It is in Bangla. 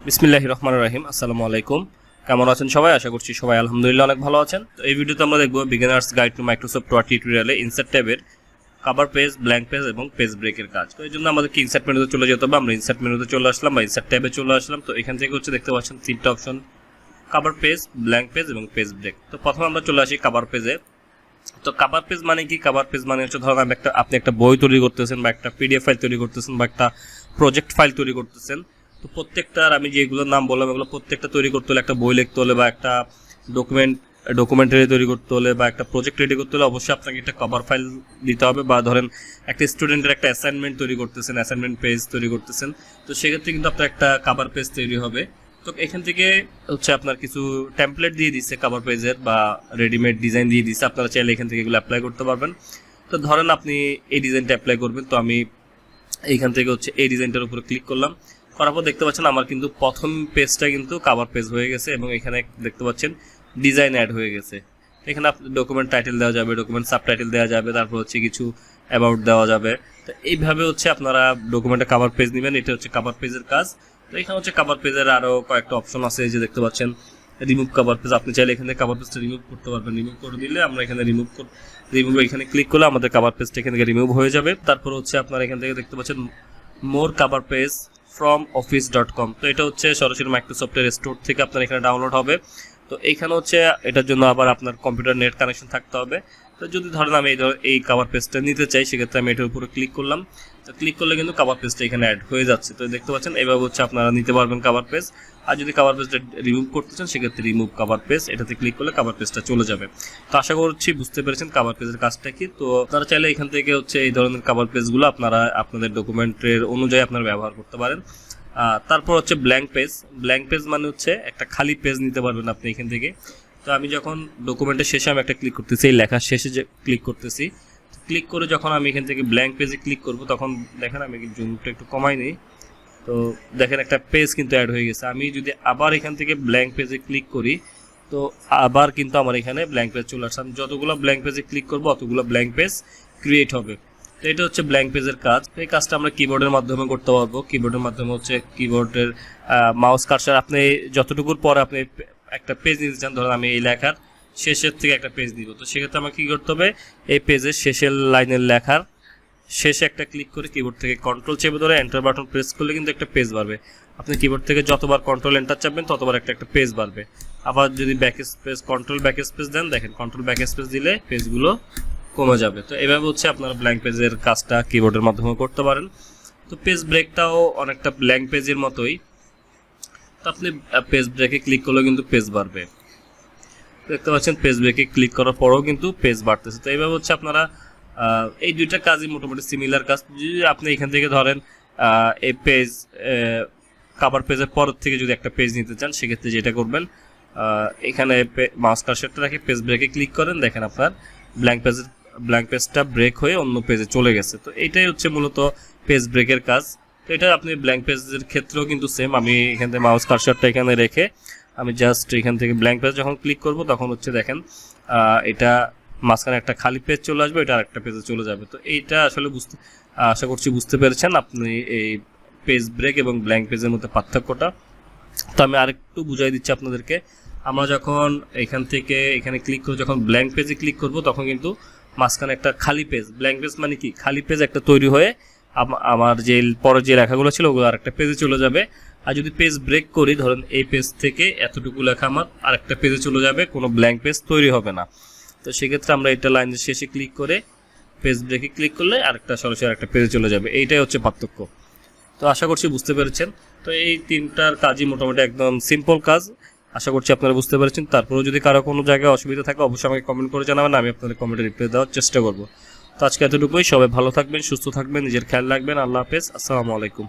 বিসমিল্লাহির রহমানির রহিম। আসসালামু আলাইকুম। কেমন আছেন সবাই? আশা করছি সবাই আলহামদুলিল্লাহ অনেক ভালো আছেন। তো এই ভিডিওতে আমরা দেখব beginners guide to Microsoft Word টিউটোরিয়ালে ইনসার্ট ট্যাবের কভার পেজ, ব্ল্যাঙ্ক পেজ এবং পেজ ব্রেকের কাজ। তো এই জন্য আমাদেরকে ইনসার্ট মেনুতে চলে যেতে হবে। আমরা ইনসার্ট মেনুতে চলে আসলাম বা ইনসার্ট ট্যাবে চলে আসলাম। তো এখান থেকে দেখতে পাচ্ছেন তিনটা option, cover page, blank page এবং পেজ ব্রেক। তো প্রথমে আমরা চলে আসি কভার পেজে। তো কভার পেজ মানে কি? কভার পেজ মানে হচ্ছে ধরুন আপনি একটা বই তৈরি করতেছেন বা একটা পিডিএফ ফাইল তৈরি করতেছেন বা একটা প্রজেক্ট ফাইল তৈরি করতেছেন। তো প্রত্যেকটার আমি যেগুলোর নাম বললাম এগুলো প্রত্যেকটা তৈরি করতে হলে, একটা বই লিখতে হলে বা একটা ডকুমেন্টারি তৈরি করতে হলে বা একটা প্রজেক্ট রেডি করতে হলে অবশ্যই আপনাকে একটা কভার ফাইল দিতে হবে। বা ধরেন একটা স্টুডেন্টের একটা অ্যাসাইনমেন্ট তৈরি করতেছেন, অ্যাসাইনমেন্ট পেজ তৈরি করতেছেন, তো সেক্ষেত্রে কিন্তু আপনার একটা কভার পেজ তৈরি হবে। তো এখান থেকে আপনার কিছু টেমপ্লেট দিয়ে দিচ্ছে কভার পেজের বা রেডিমেড ডিজাইন দিয়ে দিচ্ছে। আপনারা চাইলে এখান থেকে এগুলো অ্যাপ্লাই করতে পারবেন। তো ধরেন আপনি এই ডিজাইনটা অ্যাপ্লাই করবেন। তো আমি এইখান থেকে এই ডিজাইনটার উপরে ক্লিক করলাম। করার পর দেখতে পাচ্ছেন আমার কিন্তু প্রথম পেজটা কিন্তু কভার পেজ হয়ে গেছে এবং এখানে দেখতে পাচ্ছেন ডিজাইন অ্যাড হয়ে গেছে। এখানে আপনি ডকুমেন্ট টাইটেল দেওয়া যাবে, ডকুমেন্ট সাবটাইটেল দেওয়া যাবে, তারপর কিছু অ্যাবাউট দেওয়া যাবে। তো এইভাবে আপনারা ডকুমেন্টে কভার পেজ নেবেন। এটা কভার পেজের কাজ। তো এখানে কভার পেজের আরও কয়েকটা অপশন আছে, এই যে দেখতে পাচ্ছেন রিমুভ কভার পেজ। আপনি চাইলে এখানে কভার পেজটা রিমুভ করতে পারবেন। রিমুভ করে দিলে আমরা এখানে রিমুভ এখানে ক্লিক করলে আমাদের কভার পেজটা এখান থেকে রিমুভ হয়ে যাবে। তারপর আপনারা এখান থেকে দেখতে পাচ্ছেন মোর কভার পেজ ফ্রম office.com। তো এটা সরাসরি মাইক্রোসফটের স্টোর থেকে আপনার এখানে ডাউনলোড হবে। তো এইখানে এটার জন্য আবার আপনার কম্পিউটার নেট কানেকশন থাকতে হবে। তো যদি ধরেন আমি এই কভার পেজটা নিতে চাই, সেক্ষেত্রে আমি এটার উপরে ক্লিক করলাম। তো ক্লিক করলে কিন্তু কভার পেজটা এখানে অ্যাড হয়ে যাচ্ছে। তো দেখতে পাচ্ছেন এইভাবে আপনারা নিতে পারবেন কভার পেজ। আর যদি কভার পেজটা রিমুভ করতে চান, সেক্ষেত্রে রিমুভ কভার পেজ এটাতে ক্লিক করলে কভার পেজটা চলে যাবে। তো আশা করছি বুঝতে পেরেছেন কভার পেজের কাজটা কি। তো আপনারা চাইলে এখান থেকে এই ধরনের কভার পেজগুলো আপনারা আপনাদের ডকুমেন্টের অনুযায়ী আপনারা ব্যবহার করতে পারেন। তারপর ব্ল্যাঙ্ক পেজ। ব্ল্যাঙ্ক পেজ মানে একটা খালি পেজ নিতে পারবেন আপনি এখান থেকে। তো আমি যখন ডকুমেন্টের শেষে আমি একটা ক্লিক করতেছি, এই লেখার শেষে যে ক্লিক করতেছি, ক্লিক করে যখন আমি এখান থেকে ব্ল্যাঙ্ক পেজে ক্লিক করব, তখন দেখেন আমি জুমটা একটু কমাই নিই। তো দেখেন একটা পেজ কিন্তু অ্যাড হয়ে গেছে। আমি যদি আবার এখান থেকে ব্ল্যাঙ্ক পেজে ক্লিক করি, তো আবার কিন্তু আমার এখানে ব্ল্যাঙ্ক পেজ চলে আসছে। আমি যতগুলো ব্ল্যাঙ্ক পেজে ক্লিক করবো অতগুলো ব্ল্যাঙ্ক পেজ ক্রিয়েট হবে। তো এটা ব্ল্যাঙ্ক পেজের কাজ। এই কাজটা আমরা কিবোর্ডের মাধ্যমে করতে পারবো। কিবোর্ডের মাধ্যমে কিবোর্ডের মাউস কার্সার আপনি যতটুকুর পরে আপনি একটা পেজ নিতে চান, ধরেন আমি এই লেখার শেষের থেকে একটা পেজ দিব। তো সেক্ষেত্রে আমাকে কী করতে হবে, এই পেজের শেষের লাইনের লেখার শেষে একটা ক্লিক করে কিবোর্ড থেকে কন্ট্রোল চেপে ধরে এন্টার বাটন প্রেস করলে কিন্তু একটা পেজ বাড়বে। আপনি কিবোর্ড থেকে যতবার কন্ট্রোল এন্টার চাপবেন ততবার একটা পেজ বাড়বে। আবার যদি back space control back space দেন, দেখেন কন্ট্রোল ব্যাক স্পেস দিলে পেজগুলো কমে যাবে। তো এভাবে আপনারা ব্ল্যাঙ্ক পেজের কাজটা কিবোর্ডের মাধ্যমে করতে পারেন। তো পেজ ব্রেকটাও অনেকটা ব্ল্যাঙ্ক পেজের মতোই। তো আপনি পেজ ব্রেকে ক্লিক করলেও কিন্তু পেজ বাড়বে। দেখতে পাচ্ছেন পেজ ব্রেকে ক্লিক করার পরেও কিন্তু পেজ বাড়তেছে। তো এইভাবে আপনারা এই দুইটা কাজই মোটামুটি সিমিলার কাজ। যদি আপনি এখান থেকে ধরেন এই পেজ কভার পেজের পর থেকে যদি একটা পেজ নিতে চান, সেক্ষেত্রে যেটা করবেন, এখানে মাউস কার্সারটা রাখে পেজ ব্রেকে ক্লিক করেন, দেখেন আপনার ব্ল্যাঙ্ক পেজটা ব্রেক হয়ে অন্য পেজে চলে গেছে। তো এইটাই মূলত পেজ ব্রেকের কাজ। তো এটা আপনি ব্ল্যাঙ্ক পেজের ক্ষেত্রেও কিন্তু সেম। আমি এখান থেকে মাউস কার্সারটা এখানে রেখে আমি জাস্ট এখান থেকে ব্ল্যাঙ্ক পেজ যখন ক্লিক করব, তখন দেখেন এটা মাঝখানে একটা খালি পেজ চলে আসবে, এটা আরেকটা পেজে চলে যাবে। তো এইটা আসলে আশা করছি বুঝতে পেরেছেন আপনি এই পেজ ব্রেক এবং ব্ল্যাঙ্ক পেজের মধ্যে পার্থক্যটা। তো আমি আরেকটু বুঝাই দিচ্ছি আপনাদেরকে। আমরা যখন এখান থেকে এখানে ক্লিক করে যখন ব্ল্যাঙ্ক পেজে ক্লিক করব, তখন কিন্তু মাঝখানে একটা খালি পেজ, ব্ল্যাঙ্ক পেজ মানে কি খালি পেজ একটা তৈরি হয়ে আমার যে পরে যে লেখাগুলো ছিল ওগুলো আরেকটা পেজে চলে যাবে। আর যদি পেজ ব্রেক করি, ধরেন এই পেজ থেকে এতটুকু লেখা আমার আরেকটা পেজে চলে যাবে, কোনো ব্ল্যাঙ্ক পেজ তৈরি হবে না। তো সেক্ষেত্রে আমরা এটা লাইনের শেষে ক্লিক করে পেজ ব্রেকে ক্লিক করলে সরাসরি আরেকটা পেজে চলে যাবে। এইটাই পার্থক্য। তো আশা করছি বুঝতে পেরেছেন। তো এই তিনটার কাজই মোটামুটি একদম সিম্পল কাজ। আশা করছি আপনারা বুঝতে পেরেছেন। তারপরেও যদি কারো কোনো জায়গায় অসুবিধা থাকে অবশ্যই আমাকে কমেন্ট করে জানাবেন, আমি আপনাদের কমেন্টে রিপ্লাই দেওয়ার চেষ্টা করব। তো আজকে এতটুকুই। সবাই ভালো থাকবেন, সুস্থ থাকবেন, নিজের খেয়াল রাখবেন। আল্লাহ হাফেজ। আসসালামু আলাইকুম।